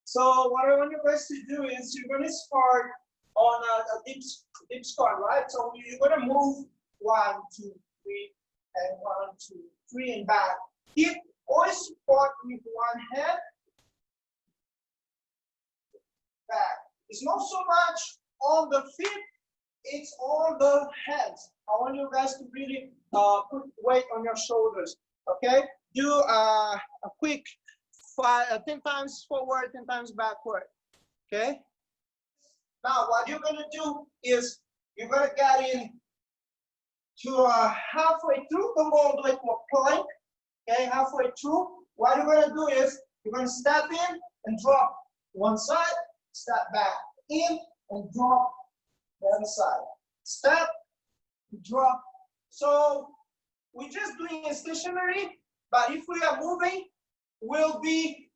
So what I want you guys to do is you're going to start on a deep squat, right? So you're going to move 1, 2, 3, and 1, 2, 3, and back. Keep always squat with one hand back. It's not so much on the feet, it's on the hands. I want you guys to really put weight on your shoulders, okay? Do a quick 10 times forward, 10 times backward, okay? Now, what you're gonna do is you're gonna get in to halfway through, don't go all the way to a plank, okay? Halfway through, what you're gonna do is you're gonna step in and drop one side, step back in and drop the other side. Step, drop. So we're just doing a stationary, but if we are moving, will be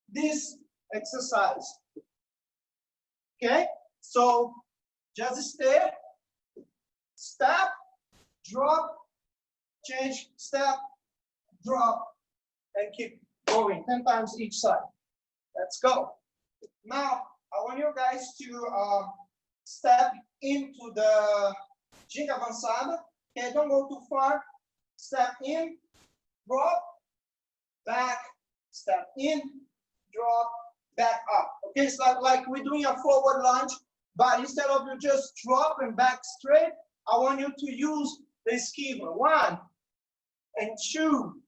this exercise. Okay? So just stay, step, drop, change, step, drop, and keep going 10 times each side. Let's go. Now, I want you guys to step into the ginga avançada. Okay, don't go too far. Step in, drop, back, step in, drop, back up. Okay, it's like we're doing a forward lunge, but instead of you just drop and back straight, I want you to use the esquiva. 1, and 2,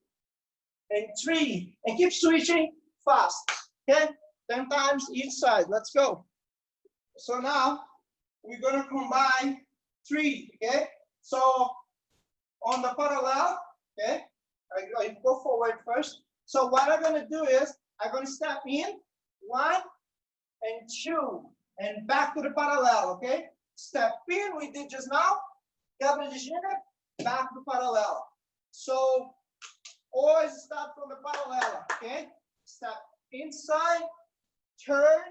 and 3, and keep switching fast. Okay, 10 times each side. Let's go. So now we're gonna combine 3. Okay, so on the parallel, okay, I go forward first. So what I'm gonna do is I'm gonna step in 1 and 2 and back to the parallel. Okay, step in, we did just now, quebra de ginga, back to parallel. So always start from the parallel. Okay, step inside, turn,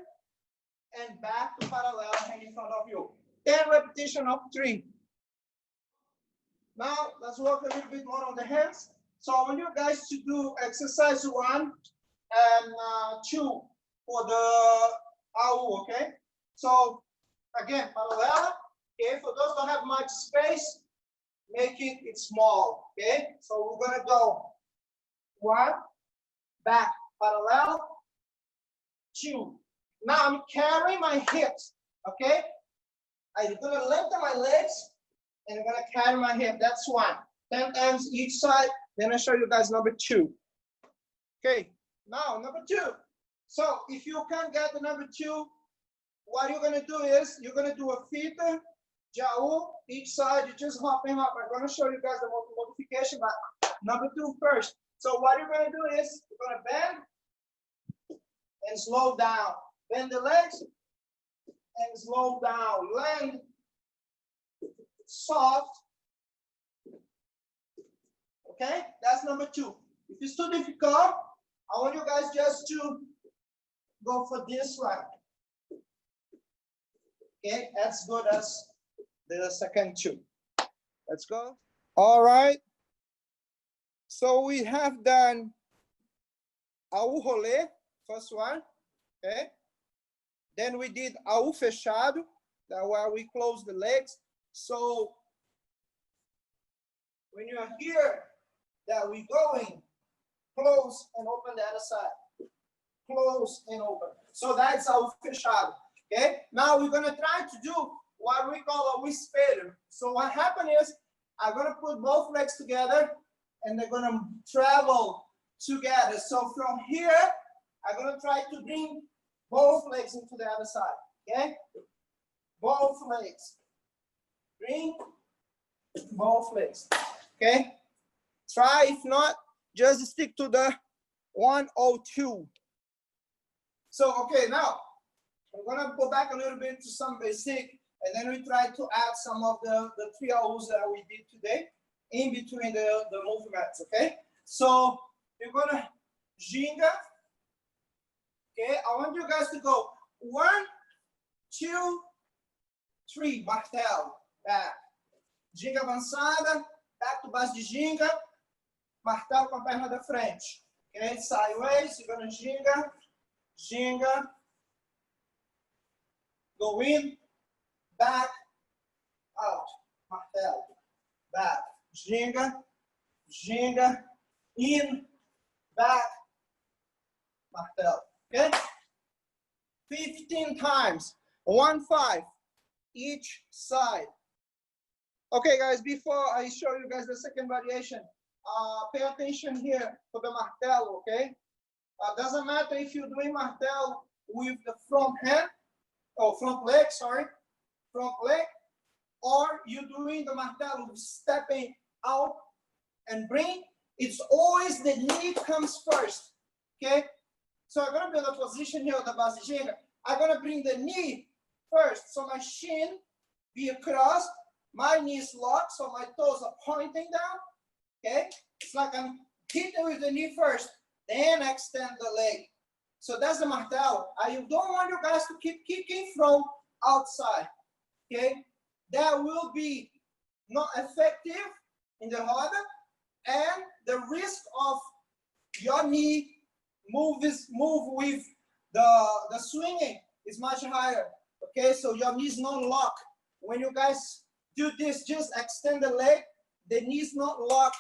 and back to parallel, hand in front of you. 10 repetition of 3. Now let's work a little bit more on the hands. So I want you guys to do exercise 1 and 2 for the Aula, okay? So again, parallel. Okay, for those who don't have much space, make it small. Okay, so we're gonna go 1, back, parallel, 2. Now I'm carrying my hips. Okay, I'm gonna lengthen my legs and I'm gonna carry my hip. That's 1. 10 times each side. Then I'll show you guys number 2. Okay, now number 2. So if you can't get the number 2, what you're gonna do is you're gonna do a fita, jau, each side. You just hop and hop. I'm gonna show you guys the modification, but number 2 first. So what you're gonna do is you're gonna bend and slow down. Bend the legs and slow down. Land soft. Okay, that's number 2. If it's too difficult, I want you guys just to go for this one. Okay, as good as the second 2. Let's go. All right. So we have done Aula rolê, first one. Okay. Then we did Aula fechado, that where we close the legs. So when you are here, that we're going, close and open the other side. Close and open. So that's Aula fechado. Okay. Now we're gonna try to do what we call a espelho. So what happened is I'm gonna put both legs together and they're gonna travel together. So from here, I'm gonna try to bring both legs into the other side. Okay? Both legs. Bring both legs. Okay? Try, if not, just stick to the 1 or 2. So, okay, now we're gonna go back a little bit to some basic, and then we try to add some of the 3 Aulas that we did today in between the movements, okay? So you're gonna ginga. Okay, I want you guys to go 1, 2, 3, martelo, back. Ginga avançada, back to base de ginga, martelo com a perna da frente. Okay, sideways, you're gonna ginga, ginga, go in, back, out, martelo, back, ginga, ginga, in, back, martelo, okay? 15 times, 1, 5, each side. Okay, guys, before I show you guys the second variation, pay attention here for the martelo, okay? Doesn't matter if you're doing martelo with the front hand, or front leg, sorry, front leg, or you're doing the martelo stepping out and bring, it's always the knee comes first, okay? So I'm gonna build a position here on the base ginga. I'm gonna bring the knee first, so my shin be across, my knees locked, so my toes are pointing down, okay? It's like I'm hitting with the knee first, then extend the leg. So that's the martelo. I don't want you guys to keep kicking from outside, okay? That will be not effective in the roda, and the risk of your knee move with the swinging is much higher, okay? So your knees not lock. When you guys do this, just extend the leg, the knees not lock,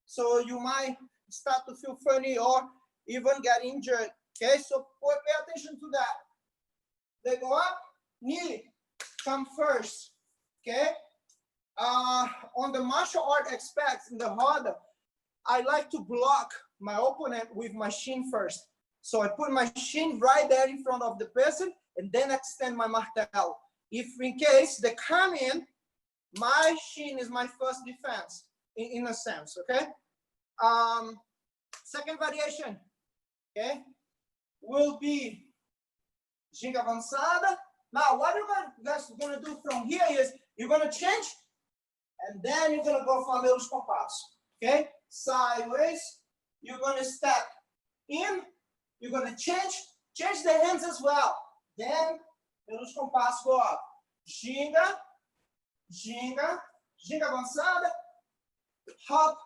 so you might start to feel funny or even get injured, okay? So pay attention to that. They go up, knee come first, okay? On the martial art aspects in the roda, I like to block my opponent with my shin first. So I put my shin right there in front of the person and then extend my martelo. If in case they come in, my shin is my first defense, in a sense, okay? Second variation, okay, will be ginga avançada. Now, what you guys are gonna do from here is you're gonna change, and then you're gonna go for meus compassos, okay? Sideways, you're gonna step in, you're gonna change the hands as well. Then meus compassos go up. Ginga, ginga, ginga avançada, hop,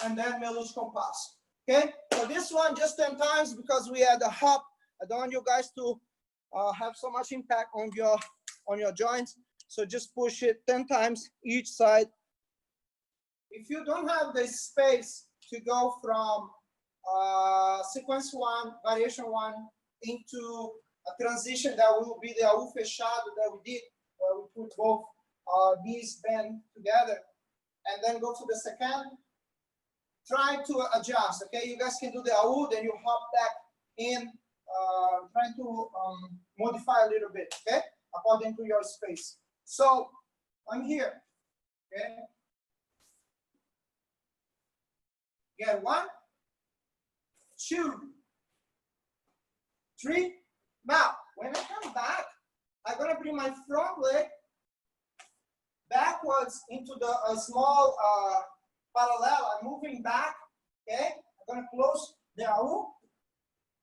and then meus compassos. Okay, so this one just 10 times because we had a hop. I don't want you guys to have so much impact on your joints. So just push it 10 times each side. If you don't have the space to go from sequence 1, variation 1, into a transition that will be the Aula fechado that we did, where we put both knees bent together, and then go to the second, try to adjust, okay? You guys can do the Aula, then you hop back in, trying to modify a little bit, okay? According to your space. So, I'm here, okay? Get 1, 2, 3. Now, when I come back, I'm gonna bring my front leg backwards into the small parallel. I'm moving back, okay? I'm gonna close the Aula.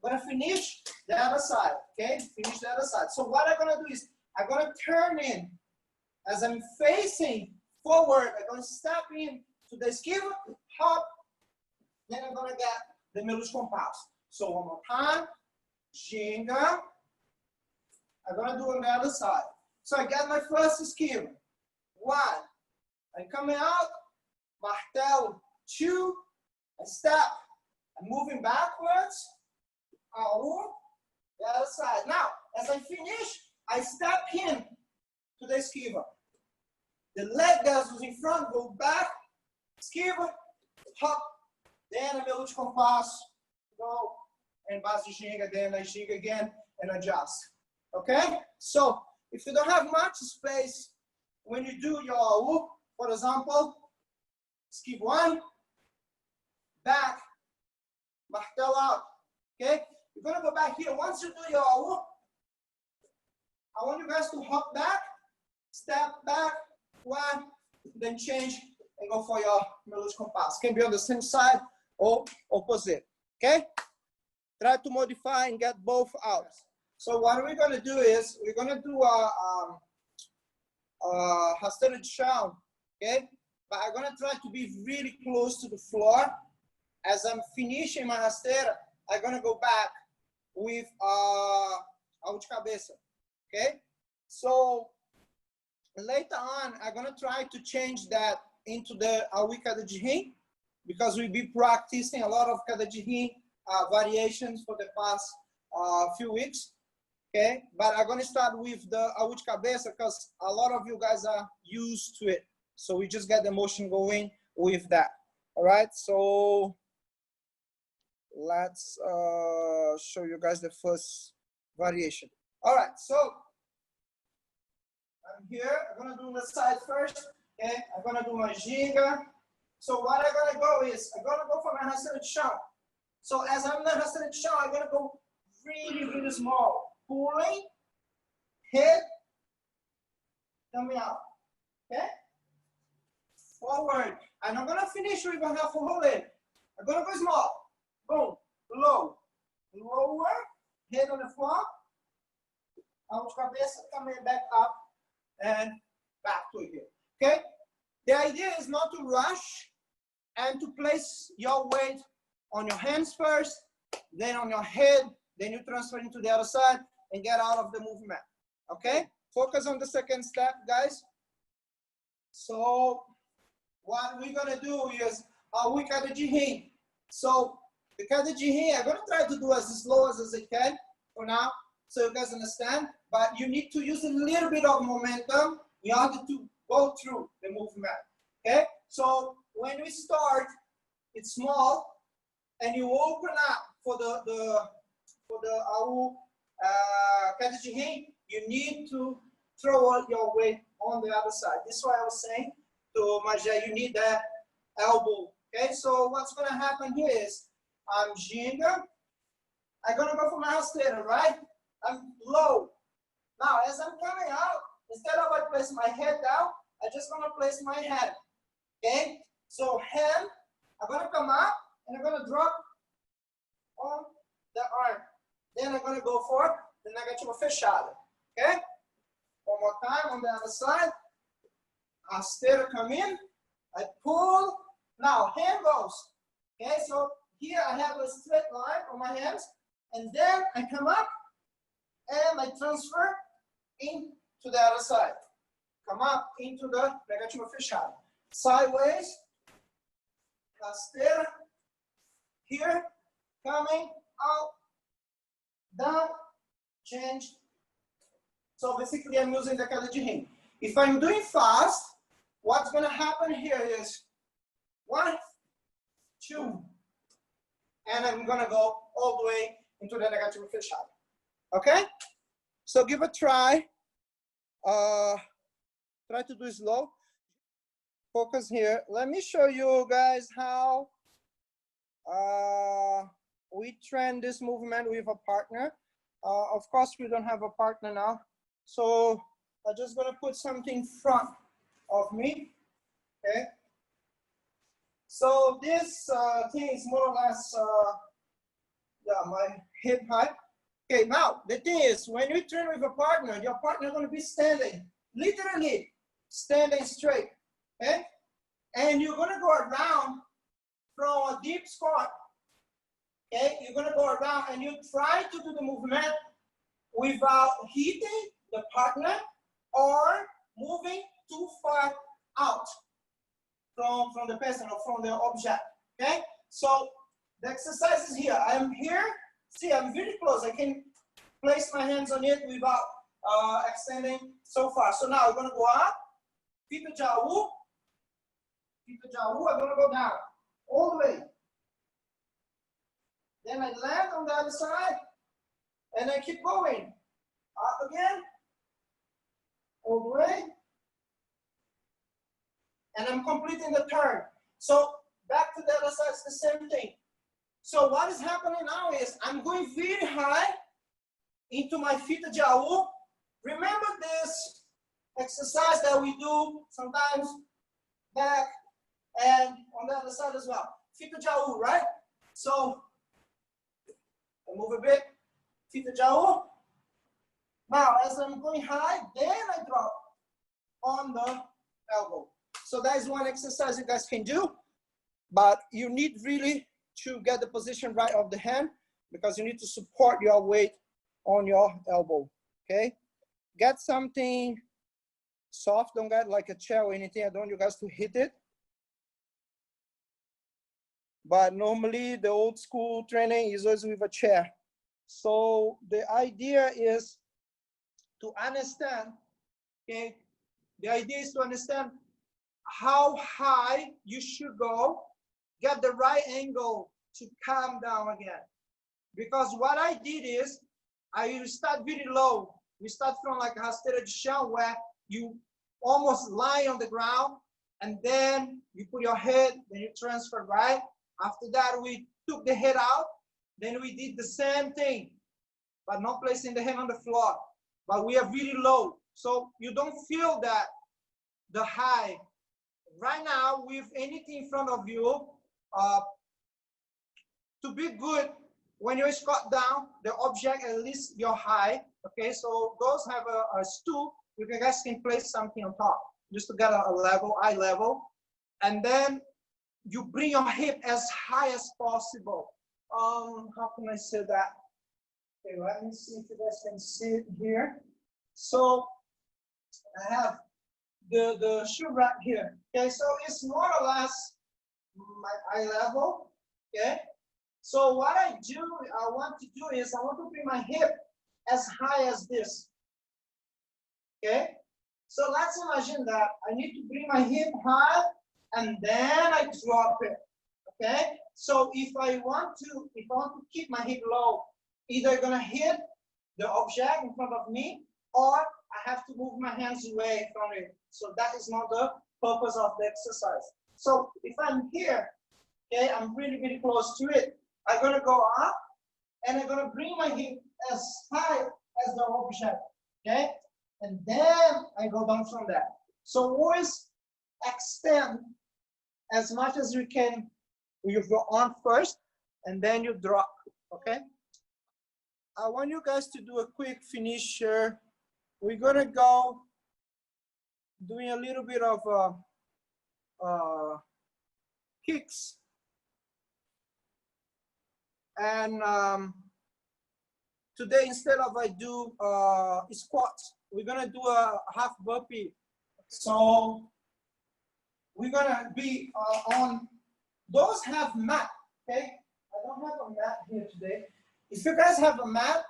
I'm gonna finish the other side, okay? Finish the other side. So what I'm gonna do is, I'm gonna turn in. As I'm facing forward, I'm gonna step in to the esquiva, hop, then I'm gonna get the meus compassos. So one more time, ginga. I'm gonna do on the other side. So I got my first esquiva. 1, I'm coming out, martelo. 2, I step, I'm moving backwards, the other side. Now, as I finish, I step in to the esquiva. The leg that was in front, go back, esquiva, hop, then a meus compassos, go, and base ginga, then I ginga again, and adjust. Okay? So, if you don't have much space, when you do your Aula, for example, esquiva 1, back, martelo out. Okay? You're gonna go back here. Once you do your Aula, I want you guys to hop back, step back, 1, then change and go for your meus compassos. Can be on the same side or opposite. Okay? Try to modify and get both out. So what we're gonna do is we're gonna do a rasteira de chão, okay? But I'm gonna try to be really close to the floor. As I'm finishing my rasteira, I'm gonna go back with Aula de cabeça, okay? So later on, I'm gonna try to change that into the Aula de rim, because we'll be practicing a lot of cada de rim variations for the past few weeks, okay? But I'm gonna start with the Aula de cabeça because a lot of you guys are used to it. So we just get the motion going with that, all right? So let's show you guys the first variation. All right, so I'm here. I'm gonna do the side first. Okay, I'm gonna do my ginga. So what I'm gonna go is I'm gonna go for my rasteira de chão. So as I'm in the rasteira de chão, I'm gonna go really, really small, pulling, hit, coming out. Okay, forward. And I'm gonna finish with a half a whole in. I'm gonna go small. Boom, low, lower, head on the floor, Aula de cabeça, coming back up and back to here, okay? The idea is not to rush and to place your weight on your hands first, then on your head, then you transfer into the other side and get out of the movement, okay? Focus on the second step, guys. So what we're gonna do is we cada de rim. So the cada de rim, I'm gonna try to do as slow as I can for now, so you guys understand, but you need to use a little bit of momentum in order to go through the movement, okay? So when we start, it's small, and you open up for the Aula cada de rim, you need to throw all your weight on the other side. This is why I was saying to Majé, you need that elbow, okay? So what's gonna happen here is, I'm ginga, I'm gonna go for my rasteira, right? I'm low. Now, as I'm coming out, instead of I place my head down, I'm just gonna place my hand, okay? So hand, I'm gonna come up, and I'm gonna drop on the arm. Then I'm gonna go for the negativa fechada, okay? One more time on the other side. Rasteira come in, I pull, now hand goes, okay? So here I have a straight line on my hands, and then I come up and I transfer into the other side. Come up into the negativa fechada. Sideways, rasteira, here, coming out, down, change. So basically I'm using the cada de rim. If I'm doing fast, what's gonna happen here is 1, 2, and I'm gonna go all the way into the negativa fechada. Okay? So give a try. Try to do slow. Focus here. Let me show you guys how we train this movement with a partner. Of course, we don't have a partner now. So I'm just gonna put something in front of me, okay? So this thing is more or less, yeah, my hip height. Okay, now the thing is, when you train with a partner, your partner is gonna be standing, literally standing straight, okay? And you're gonna go around from a deep squat, okay? You're gonna go around and you try to do the movement without hitting the partner or moving too far out from the person or from the object, okay? So the exercise is here. I am here. See, I'm very close. I can place my hands on it without extending so far. So now I'm gonna go up, fita de Aula, I'm gonna go down, all the way. Then I land on the other side, and I keep going. Up again, all the way. And I'm completing the turn. So back to the other side, it's the same thing. So what is happening now is I'm going very high into my fita de Aula. Remember this exercise that we do sometimes back and on the other side as well. Fita de Aula, right? So I move a bit, fita de Aula. Now as I'm going high, then I drop on the elbow. So that is one exercise you guys can do, but you need really to get the position right of the hand because you need to support your weight on your elbow, okay? Get something soft, don't get like a chair or anything. I don't want you guys to hit it. But normally the old school training is always with a chair. So the idea is to understand, okay? The idea is to understand how high you should go, get the right angle to come down again. Because what I did is, I start very low. We start from like a rasteira de chão, where you almost lie on the ground, and then you put your head, then you transfer, right? After that, we took the head out, then we did the same thing, but not placing the head on the floor. But we are really low, so you don't feel that, the high. Right now, with anything in front of you, to be good, when you squat down, the object at least your high, okay? So those have a stool, you guys can place something on top, just to get a level, eye level. And then you bring your hip as high as possible. How can I say that? Okay, let me see if you guys can see it here. So I have the shoe right here. Okay, so it's more or less my eye level. Okay, so what I want to do is I want to bring my hip as high as this. Okay, so let's imagine that I need to bring my hip high and then I drop it. Okay, so if I want to keep my hip low, either gonna hit the object in front of me, or I have to move my hands away from it. So that is not the purpose of the exercise. So if I'm here, okay, I'm really, really close to it. I'm gonna go up and I'm gonna bring my hip as high as the object, okay? And then I go down from that. So always extend as much as you can with your arm first, and then you drop, okay? I want you guys to do a quick finisher. We're gonna go doing a little bit of kicks. And today, instead of I do squats, we're gonna do a half burpee. So we're gonna be on, those have mat, okay? I don't have a mat here today. If you guys have a mat,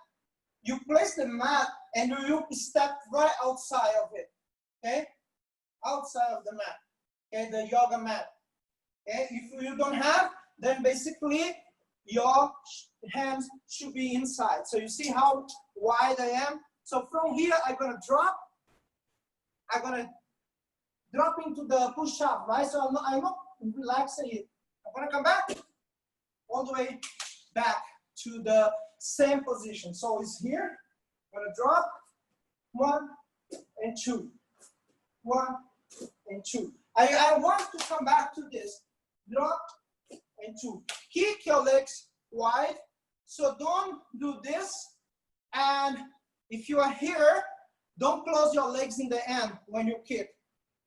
you place the mat and you step right outside of it, okay? Outside of the mat, okay? The yoga mat, okay? If you don't have, then basically your hands should be inside. So you see how wide I am? So from here, I'm gonna drop into the push-up, right? So I'm not relaxing it. I'm gonna come back all the way back to the same position. So it's here, I'm gonna drop, 1 and 2, 1 and 2. I want to come back to this, drop and 2. Kick your legs wide, so don't do this. And if you are here, don't close your legs in the end when you kick.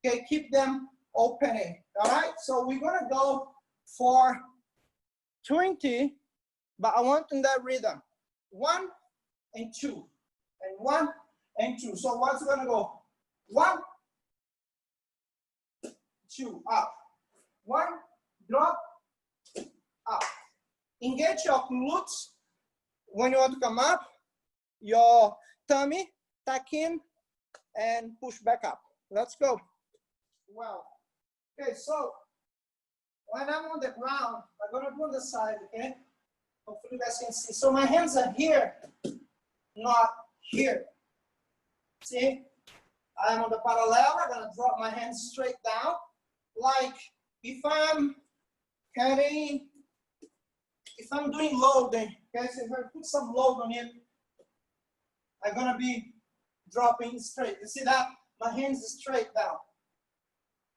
Okay, keep them opening. All right, so we're gonna go for 20, but I want in that rhythm. 1 and 2, and 1 and 2. So what's gonna go? 1, 2, up. 1, drop, up. Engage your glutes when you want to come up. Your tummy, tuck in, and push back up. Let's go. Well, okay, so when I'm on the ground, I'm gonna do on the side, okay? Hopefully you guys can see. So my hands are here, not here. See? I'm on the parallel. I'm gonna drop my hands straight down. Like if I'm carrying, if I'm doing loading, okay? So if I put some load on it, I'm gonna be dropping straight. You see that? My hands are straight down.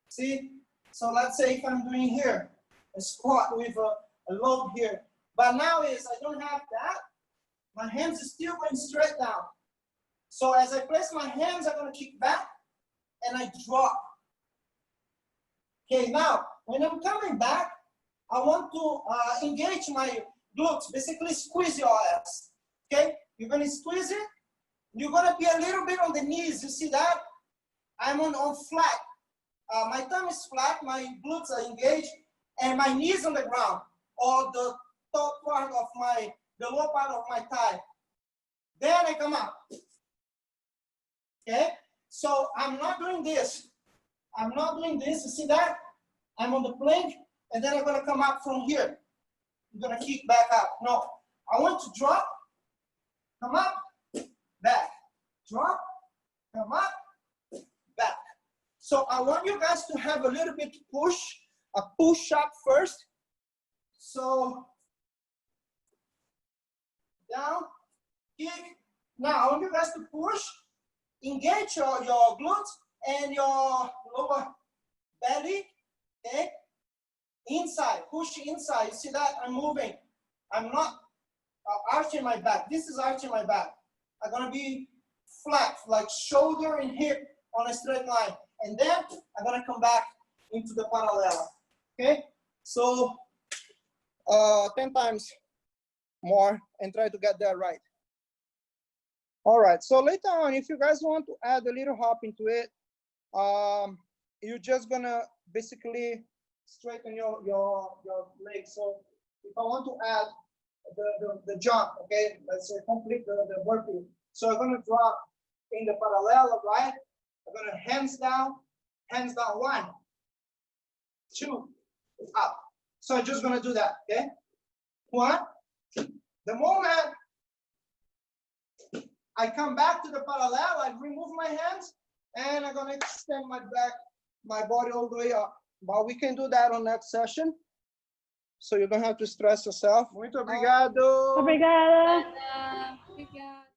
See? So let's say if I'm doing here, a squat with a load here. But now is I don't have that. My hands are still going straight down. So as I place my hands, I'm gonna kick back and I drop. Okay, now when I'm coming back, I want to engage glutes. Basically squeeze your ass, okay? You're gonna squeeze it. You're gonna be a little bit on the knees. You see that? I'm on flat. My thumb is flat, my glutes are engaged, and my knees on the ground, or the top part of the lower part of my thigh. Then I come up. Okay? So I'm not doing this. I'm not doing this. You see that? I'm on the plank, and then I'm gonna come up from here. I'm gonna kick back up. No, I want to drop, come up, back, drop, come up, back. So I want you guys to have a little bit a push up first. So down, kick. Now I want you guys to push, engage your glutes and your lower belly, okay? Inside, push inside. You see that? I'm moving. I'm not arching my back. This is arching my back. I'm gonna be flat, like shoulder and hip on a straight line. And then I'm gonna come back into the parallel. Okay? So 10 times more and try to get that right. All right, so later on, if you guys want to add a little hop into it, you're just gonna basically straighten your legs. So if I want to add the jump, okay, let's say complete the burpee. So I'm gonna drop in the parallel, right? I'm gonna hands down, 1, 2, up. So I'm just gonna do that, okay? 1. The moment I come back to the parallel, I remove my hands, and I'm gonna extend my back, my body all the way up. But we can do that on next session, so you don't have to stress yourself. Muito obrigado. Obrigada.